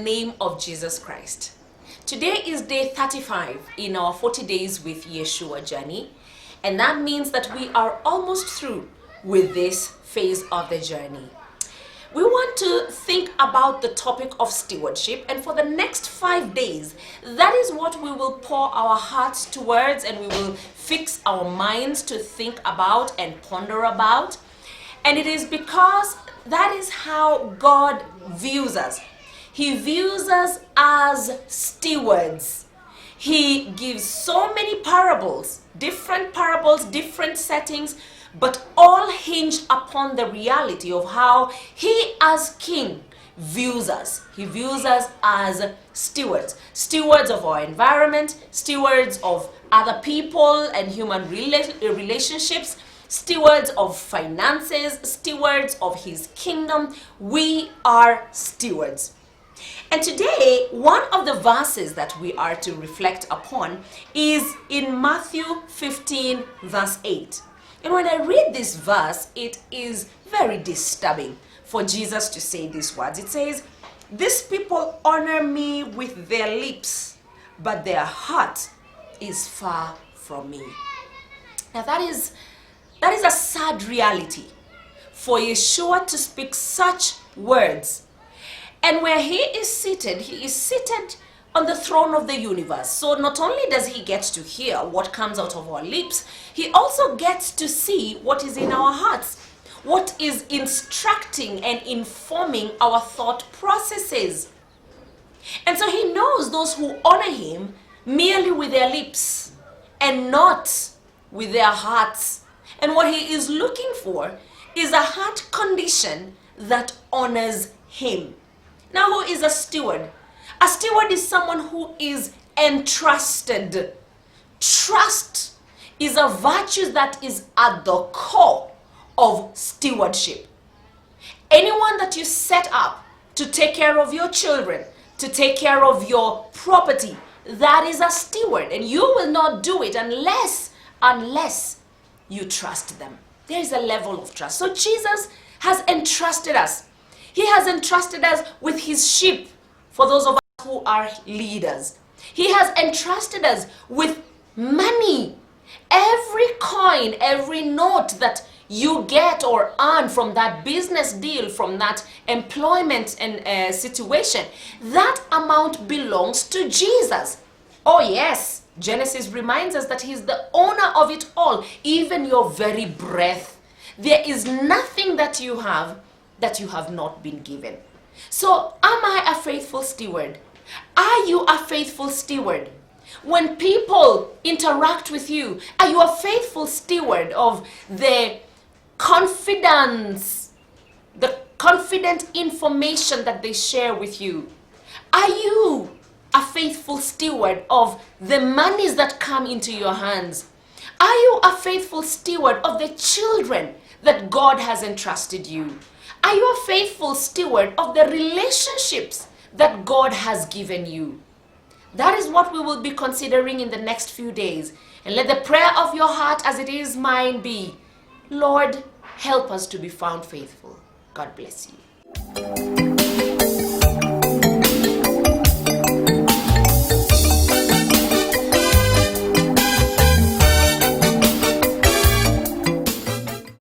name of Jesus Christ. Today is day 35 in our 40 days with Yeshua journey, and that means that we are almost through with this phase of the journey. We want to think about the topic of stewardship, and for the next 5 days, that is what we will pour our hearts towards, and we will fix our minds to think about and ponder about. And it is because that is how God views us. He views us as stewards. He gives so many parables, different settings, but all hinged upon the reality of how He as King views us. He views us as stewards. Stewards of our environment, stewards of other people and human relationships, stewards of finances, stewards of His kingdom. We are stewards. And today, one of the verses that we are to reflect upon is in Matthew 15, verse 8. And when I read this verse, it is very disturbing for Jesus to say these words. It says, "These people honor me with their lips, but their heart is far from me." Now that is a sad reality for Yeshua to speak such words. And where He is seated on the throne of the universe. So not only does He get to hear what comes out of our lips, He also gets to see what is in our hearts, what is instructing and informing our thought processes. And so He knows those who honor Him merely with their lips and not with their hearts. And what He is looking for is a heart condition that honors Him. Now, who is a steward? A steward is someone who is entrusted. Trust is a virtue that is at the core of stewardship. Anyone that you set up to take care of your children, to take care of your property, that is a steward. And you will not do it unless you trust them. There is a level of trust. So Jesus has entrusted us. He has entrusted us with His sheep, for those of us who are leaders. He has entrusted us with money. Every coin, every note that you get or earn from that business deal, from that employment and situation, that amount belongs to Jesus. Oh yes, Genesis reminds us that He's the owner of it all, even your very breath. There is nothing that you have not been given. So am I a faithful steward? Are you a faithful steward? When people interact with you, are you a faithful steward of the confidence, the confident information that they share with you? Are you a faithful steward of the monies that come into your hands? Are you a faithful steward of the children that God has entrusted you? Are you a faithful steward of the relationships that God has given you? That is what we will be considering in the next few days. And let the prayer of your heart as it is mine be, Lord, help us to be found faithful. God bless you.